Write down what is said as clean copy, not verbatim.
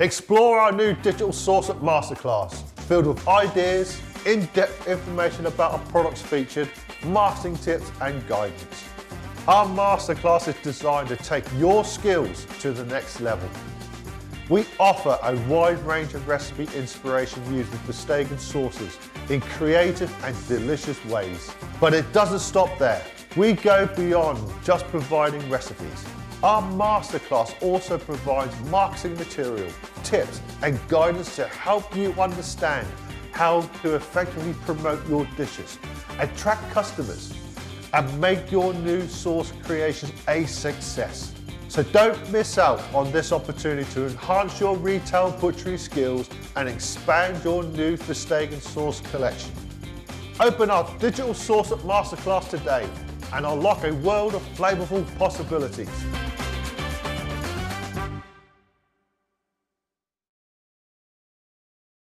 Explore our new Digital Sauce Up Masterclass, filled with ideas, in-depth information about our products featured, marketing tips and guidance. Our masterclass is designed to take your skills to the next level. We offer a wide range of recipe inspiration using Versteegen sauces in creative and delicious ways. But it doesn't stop there. We go beyond just providing recipes. Our masterclass also provides marketing material, tips and guidance to help you understand how to effectively promote your dishes, attract customers, and make your new sauce creations a success. So don't miss out on this opportunity to enhance your retail butchery skills and expand your new Versteegen sauce collection. Open our Digital Sauce Up Masterclass today and unlock a world of flavorful possibilities.